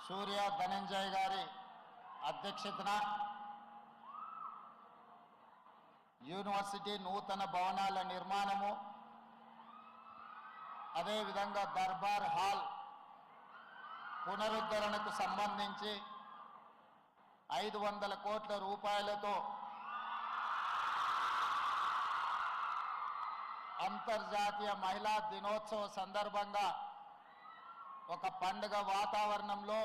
సూర్య ధనంజయ్ గారి అధ్యక్షతన యూనివర్సిటీ నూతన భవనాల నిర్మాణము, అదేవిధంగా దర్బార్ హాల్ పునరుద్ధరణకు సంబంధించి 500 కోట్ల రూపాయలతో అంతర్జాతీయ మహిళా దినోత్సవ సందర్భంగా ఒక పండుగ వాతావరణంలో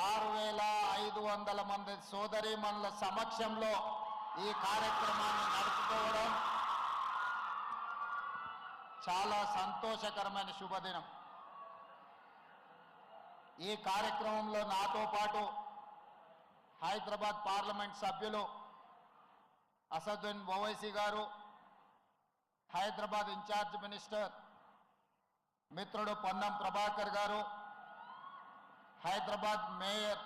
6500 మంది సోదరీమణుల సమక్షంలో ఈ కార్యక్రమాన్ని నడుపుకోవడం చాలా సంతోషకరమైన శుభదినం. ఈ కార్యక్రమంలో నాతో పాటు హైదరాబాద్ పార్లమెంట్ సభ్యులు అసదుద్దీన్ ఓవైసీ గారు, హైదరాబాద్ ఇన్ఛార్జ్ మినిస్టర్ మిత్రుడు పొన్నం ప్రభాకర్ గారు, హైదరాబాద్ మేయర్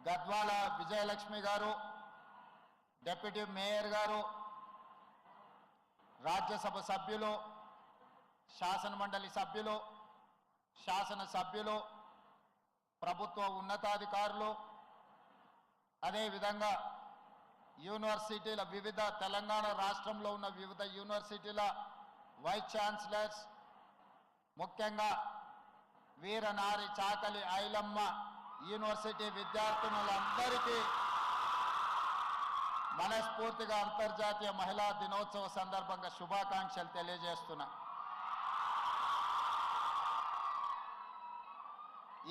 గద్వాల విజయలక్ష్మి గారు, డిప్యూటీ మేయర్ గారు, రాజ్యసభ సభ్యులు, శాసనమండలి సభ్యులు, శాసన సభ్యులు, ప్రభుత్వ ఉన్నతాధికారులు, అదేవిధంగా యూనివర్సిటీల వివిధ తెలంగాణ రాష్ట్రంలో ఉన్న వివిధ యూనివర్సిటీల వైస్ ఛాన్సలర్స్, ముఖ్యంగా వీరనారి చాకలి ఐలమ్మ యూనివర్సిటీ విద్యార్థినులందరికీ మనస్ఫూర్తిగా అంతర్జాతీయ మహిళా దినోత్సవ సందర్భంగా శుభాకాంక్షలు తెలియజేస్తున్నా.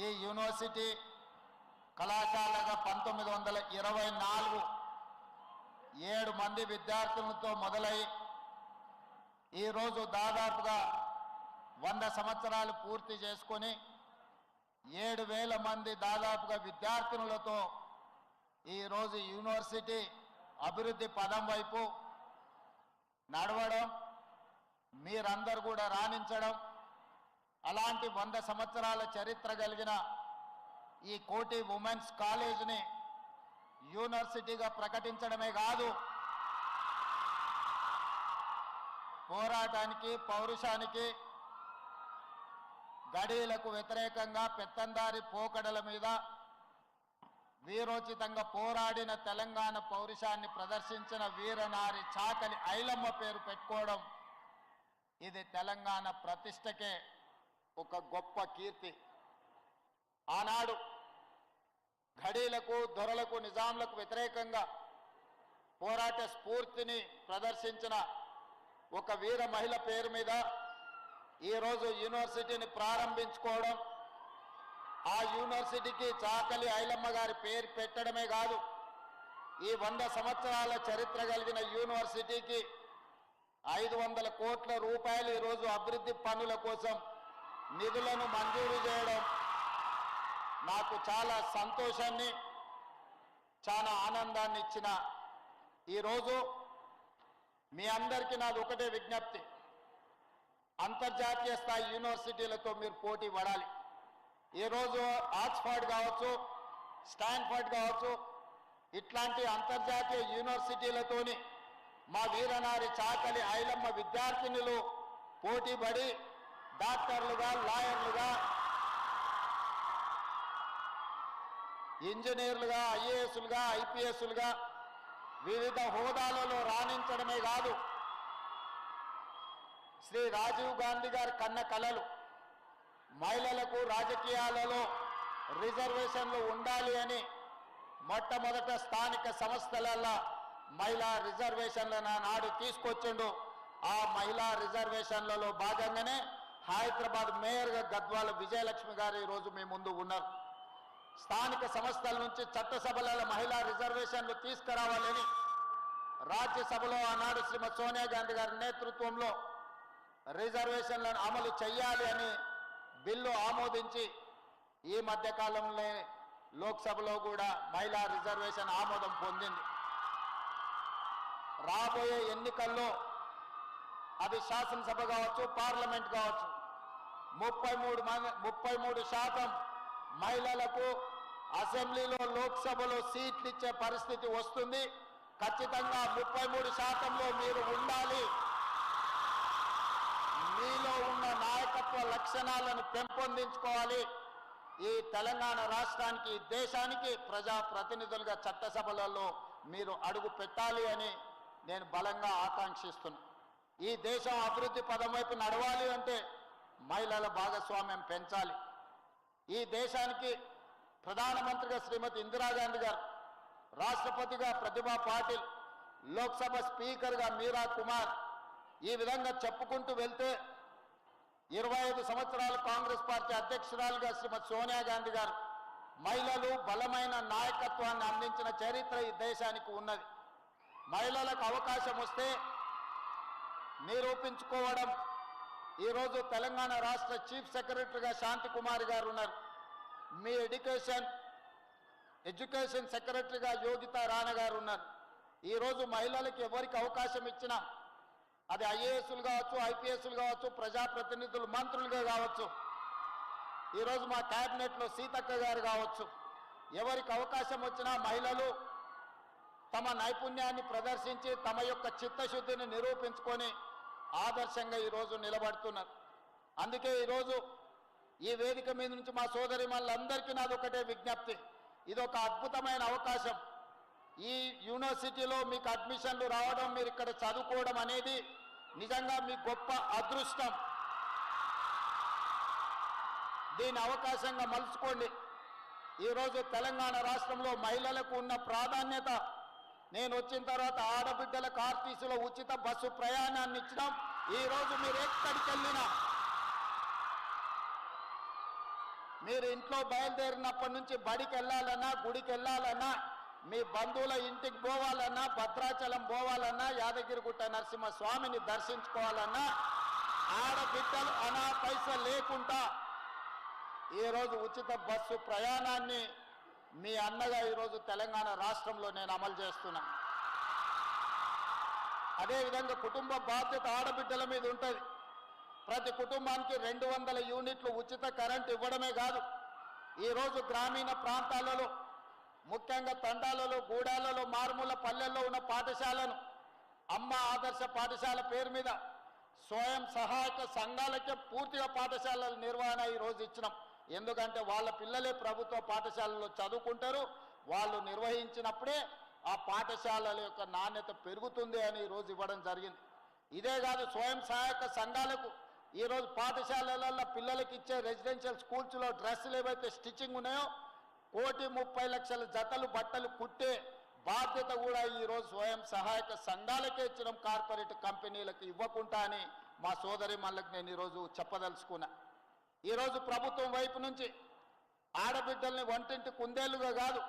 ఈ యూనివర్సిటీ కళాశాలగా 1924 7 మంది విద్యార్థులతో మొదలై ఈరోజు దాదాపుగా 100 సంవత్సరాలు పూర్తి చేసుకొని 7000 మంది దాదాపుగా విద్యార్థినులతో ఈరోజు యూనివర్సిటీ అభివృద్ధి పదం వైపు నడవడం, మీరందరూ కూడా రాణించడం, అలాంటి 100 సంవత్సరాల చరిత్ర కలిగిన ఈ కోటి ఉమెన్స్ కాలేజ్ని యూనివర్సిటీగా ప్రకటించడమే కాదు, పోరాటానికి, పౌరుషానికి, గడీలకు వ్యతిరేకంగా పెత్తందారి పోకడల మీద వీరోచితంగా పోరాడిన తెలంగాణ పౌరుషాన్ని ప్రదర్శించిన వీరనారి చాకలి ఐలమ్మ పేరు పెట్టుకోవడం ఇది తెలంగాణ ప్రతిష్టకే ఒక గొప్ప కీర్తి. ఆనాడు ఘడీలకు, దొరలకు, నిజాంలకు వ్యతిరేకంగా పోరాట స్ఫూర్తిని ప్రదర్శించిన ఒక వీర మహిళ పేరు మీద ఈరోజు యూనివర్సిటీని ప్రారంభించుకోవడం, ఆ యూనివర్సిటీకి చాకలి ఐలమ్మ గారి పేరు పెట్టడమే కాదు, ఈ 100 సంవత్సరాల చరిత్ర కలిగిన యూనివర్సిటీకి 500 కోట్ల రూపాయలు ఈరోజు అభివృద్ధి పనుల కోసం నిధులను మంజూరు చేయడం నాకు చాలా సంతోషాన్ని, చాలా ఆనందాన్ని ఇచ్చిన ఈరోజు మీ అందరికీ నాది ఒకటే విజ్ఞప్తి, అంతర్జాతీయ స్థాయి యూనివర్సిటీలతో మీరు పోటీ పడాలి. ఈరోజు ఆక్స్ఫర్డ్ కావచ్చు, స్టాన్ఫర్డ్ కావచ్చు, ఇట్లాంటి అంతర్జాతీయ యూనివర్సిటీలతోని మా వీరనారి చాకలి ఐలమ్మ విద్యార్థినులు పోటీపడి డాక్టర్లుగా, లాయర్లుగా, ఇంజనీర్లుగా, ఐఏఎస్లుగా, ఐపీఎస్లుగా వివిధ హోదాలలో రాణించడమే కాదు, శ్రీ రాజీవ్ గాంధీ గారి కన్న కలలు మహిళలకు రాజకీయాలలో రిజర్వేషన్లు ఉండాలి అని మొట్టమొదట స్థానిక సంస్థలలో మహిళా రిజర్వేషన్లను నాడు తీసుకొచ్చిండు. ఆ మహిళా రిజర్వేషన్లలో భాగంగానే హైదరాబాద్ మేయర్గా గద్వాల విజయలక్ష్మి గారు ఈరోజు మీ ముందు ఉన్నారు. స్థానిక సంస్థల నుంచి చట్టసభలలో మహిళా రిజర్వేషన్లు తీసుకురావాలని రాజ్యసభలో ఆనాడు శ్రీమతి సోనియా గాంధీ గారి నేతృత్వంలో రిజర్వేషన్లను అమలు చేయాలి అని బిల్లు ఆమోదించి ఈ మధ్యకాలంలో లోక్సభలో కూడా మహిళా రిజర్వేషన్ ఆమోదం పొందింది. రాబోయే ఎన్నికల్లో అది శాసనసభ కావచ్చు, పార్లమెంట్ కావచ్చు, 33% మహిళలకు అసెంబ్లీలో, లోక్సభలో సీట్లు ఇచ్చే పరిస్థితి వస్తుంది. ఖచ్చితంగా 33%లో మీరు ఉండాలి. మీలో ఉన్న నాయకత్వ లక్షణాలను పెంపొందించుకోవాలి. ఈ తెలంగాణ రాష్ట్రానికి దేశానికి ప్రజా ప్రతినిధులుగా చట్టసభలలో మీరు అడుగు పెట్టాలి అని నేను బలంగా ఆకాంక్షిస్తున్నాను. ఈ దేశం అభివృద్ధి పదం వైపు నడవాలి అంటే మహిళల భాగస్వామ్యం పెంచాలి. ఈ దేశానికి ప్రధానమంత్రిగా శ్రీమతి ఇందిరాగాంధీ గారు, రాష్ట్రపతిగా ప్రతిభా పాటిల్, లోక్సభ స్పీకర్గా మీరా కుమార్, ఈ విధంగా చెప్పుకుంటూ వెళ్తే 25 సంవత్సరాలు కాంగ్రెస్ పార్టీ అధ్యక్షురాలుగా శ్రీమతి సోనియా గాంధీ గారు మహిళలు బలమైన నాయకత్వాన్ని అందించిన చరిత్ర ఈ దేశానికి ఉన్నది. మహిళలకు అవకాశం వస్తే నిరూపించుకోవడం. ఈరోజు తెలంగాణ రాష్ట్ర చీఫ్ సెక్రటరీగా శాంతి కుమార్ గారు ఉన్నారు. మీ ఎడ్యుకేషన్ సెక్రటరీగా యోగితా రాణా గారు ఉన్నారు. ఈరోజు మహిళలకు ఎవరికి అవకాశం ఇచ్చినా, అది ఐఏఎస్లు కావచ్చు, ఐపీఎస్లు కావచ్చు, ప్రజాప్రతినిధులు, మంత్రులుగా కావచ్చు, ఈరోజు మా క్యాబినెట్లో సీతక్క గారు కావచ్చు, ఎవరికి అవకాశం వచ్చినా మహిళలు తమ నైపుణ్యాన్ని ప్రదర్శించి తమ యొక్క చిత్తశుద్ధిని నిరూపించుకొని ఆదర్శంగా ఈరోజు నిలబడుతున్నారు. అందుకే ఈరోజు ఈ వేదిక మీద నుంచి మా సోదరిమణులందరికీ నాదొకటే విజ్ఞప్తి, ఇదొక అద్భుతమైన అవకాశం. ఈ యూనివర్సిటీలో మీకు అడ్మిషన్లు రావడం, మీరు ఇక్కడ చదువుకోవడం అనేది నిజంగా మీ గొప్ప అదృష్టం. దీని అవకాశంగా మలుచుకోండి. ఈరోజు తెలంగాణ రాష్ట్రంలో మహిళలకు ఉన్న ప్రాధాన్యత, నేను వచ్చిన తర్వాత ఆడబిడ్డలకు ఆర్టీసీలో ఉచిత బస్సు ప్రయాణాన్ని ఇచ్చినాం. ఈరోజు మీరు ఎక్కడికి వెళ్ళినా, మీరు ఇంట్లో బయలుదేరినప్పటి నుంచి బడికి వెళ్ళాలన్నా, గుడికి వెళ్ళాలన్నా, మీ బంధువుల ఇంటికి పోవాలన్నా, భద్రాచలం పోవాలన్నా, యాదగిరిగుట్ట నరసింహస్వామిని దర్శించుకోవాలన్నా, ఆడబిడ్డలు అనా పైసలు లేకుండా ఈరోజు ఉచిత బస్సు ప్రయాణాన్ని మీ అన్నగా ఈరోజు తెలంగాణ రాష్ట్రంలో నేను అమలు చేస్తున్నా. అదేవిధంగా కుటుంబ బాధ్యత ఆడబిడ్డల మీద ఉంటుంది. ప్రతి కుటుంబానికి 200 యూనిట్లు ఉచిత కరెంట్ ఇవ్వడమే కాదు, ఈరోజు గ్రామీణ ప్రాంతాలలో, ముఖ్యంగా తండాలలో, గూడాలలో, మారుమూల పల్లెల్లో ఉన్న పాఠశాలను అమ్మ ఆదర్శ పాఠశాల పేరు మీద స్వయం సహాయక సంఘాలకే పూర్తిగా పాఠశాలల నిర్వహణ ఈరోజు ఇచ్చినాం. ఎందుకంటే వాళ్ళ పిల్లలే ప్రభుత్వ పాఠశాలలో చదువుకుంటారు. వాళ్ళు నిర్వహించినప్పుడే ఆ పాఠశాలల యొక్క నాణ్యత పెరుగుతుంది అని ఈరోజు ఇవ్వడం జరిగింది. ఇదే కాదు, స్వయం సహాయక సంఘాలకు ఈరోజు పాఠశాలలలో పిల్లలకి ఇచ్చే రెసిడెన్షియల్ స్కూల్స్లో డ్రెస్సులు ఏవైతే స్టిచ్చింగ్ ఉన్నాయో 1,30,00,000 జతలు బట్టలు కుట్టే బాధ్యత కూడా ఈరోజు స్వయం సహాయక సంఘాలకే ఇచ్చడం, కార్పొరేట్ కంపెనీలకు ఇవ్వకుండా అని మా సోదరి మళ్ళకి నేను ఈరోజు చెప్పదలుచుకున్నా. ఈరోజు ప్రభుత్వం వైపు నుంచి ఆడబిడ్డల్ని వంటింటి కుందేలుగా కాదు,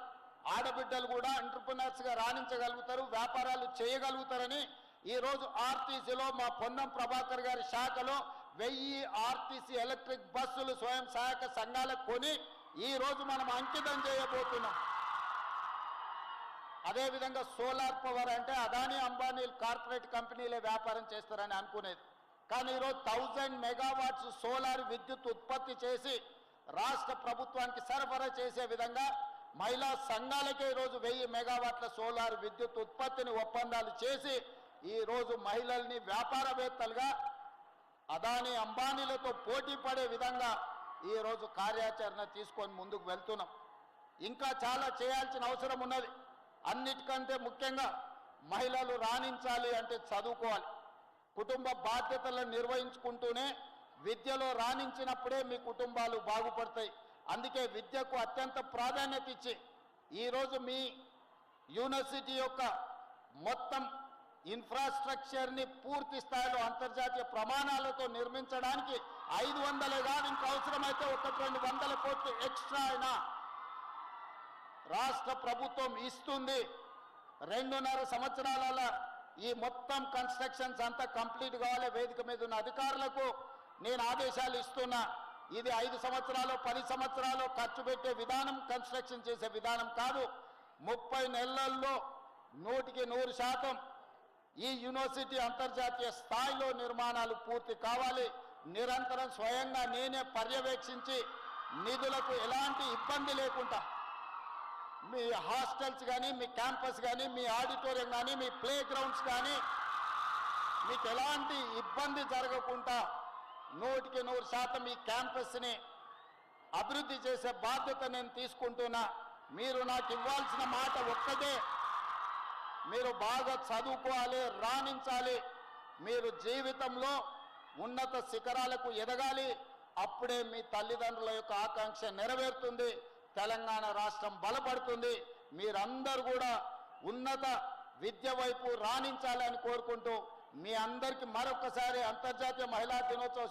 ఆడబిడ్డలు కూడా ఎంటర్ప్రినర్స్గా రాణించగలుగుతారు, వ్యాపారాలు చేయగలుగుతారని ఈరోజు ఆర్టీసీలో మా పొన్నం ప్రభాకర్ గారి శాఖలో 1000 ఆర్టీసీ ఎలక్ట్రిక్ బస్సులు స్వయం సహాయక సంఘాలకు కొని ఈరోజు మనం అంకితం చేయబోతున్నాం. అదేవిధంగా సోలార్ పవర్ అంటే అదానీ అంబానీ కార్పొరేట్ కంపెనీలే వ్యాపారం చేస్తారని అనుకునేది. కానీ ఈరోజు 1000 మెగావాట్స్ సోలార్ విద్యుత్ ఉత్పత్తి చేసి రాష్ట్ర ప్రభుత్వానికి సరఫరా చేసే విధంగా మహిళా సంఘాలకే ఈరోజు 1000 మెగావాట్ల సోలార్ విద్యుత్ ఉత్పత్తిని ఒప్పందాలు చేసి ఈరోజు మహిళల్ని వ్యాపారవేత్తలుగా అదానీ అంబానీలతో పోటీ పడే విధంగా ఈరోజు కార్యాచరణ తీసుకొని ముందుకు వెళ్తున్నాం. ఇంకా చాలా చేయాల్సిన అవసరం ఉన్నది. అన్నిటికంటే ముఖ్యంగా మహిళలు రాణించాలి అంటే చదువుకోవాలి. కుటుంబ బాధ్యతలను నిర్వహించుకుంటూనే విద్యలో రాణించినప్పుడే మీ కుటుంబాలు బాగుపడతాయి. అందుకే విద్యకు అత్యంత ప్రాధాన్యత ఇచ్చి ఈరోజు మీ యూనివర్సిటీ యొక్క మొత్తం ఇన్ఫ్రాస్ట్రక్చర్ని పూర్తి స్థాయిలో అంతర్జాతీయ ప్రమాణాలతో నిర్మించడానికి 500 కాదు, ఇంకా అవసరమైతే 1-200 కోట్లు ఎక్స్ట్రా అయినా రాష్ట్ర ప్రభుత్వం ఇస్తుంది. 2.5 సంవత్సరాల ఈ మొత్తం కన్స్ట్రక్షన్స్ అంతా కంప్లీట్ కావాలి. వేదిక మీద ఉన్న అధికారులకు నేను ఆదేశాలు ఇస్తున్నా. ఇది 5 సంవత్సరాలు 10 సంవత్సరాలు ఖర్చు పెట్టే విధానం, కన్స్ట్రక్షన్ చేసే విధానం కాదు. 30 నెలల్లో 100% ఈ యూనివర్సిటీ అంతర్జాతీయ స్థాయిలో నిర్మాణాలు పూర్తి కావాలి. నిరంతరం స్వయంగా నేనే పర్యవేక్షించి నిధులకు ఎలాంటి ఇబ్బంది లేకుండా మీ హాస్టల్స్ కానీ, మీ క్యాంపస్ కానీ, మీ ఆడిటోరియం కానీ, మీ ప్లే గ్రౌండ్స్ కానీ మీకు ఎలాంటి ఇబ్బంది జరగకుండా 100% ఈ క్యాంపస్ని అభివృద్ధి చేసే బాధ్యత నేను తీసుకుంటున్నా. మీరు నాకు ఇవ్వాల్సిన మాట ఒక్కటే, మీరు బాగా చదువుకోవాలి, రాణించాలి, మీరు జీవితంలో ఉన్నత శిఖరాలకు ఎదగాలి. అప్పుడే మీ తల్లిదండ్రుల యొక్క ఆకాంక్ష నెరవేరుతుంది, తెలంగాణ రాష్ట్రం బలపడుతుంది. మీరందరూ కూడా ఉన్నత విద్య వైపు రాణించాలని కోరుకుంటూ మీ అందరికీ మరొకసారి అంతర్జాతీయ మహిళా దినోత్సవ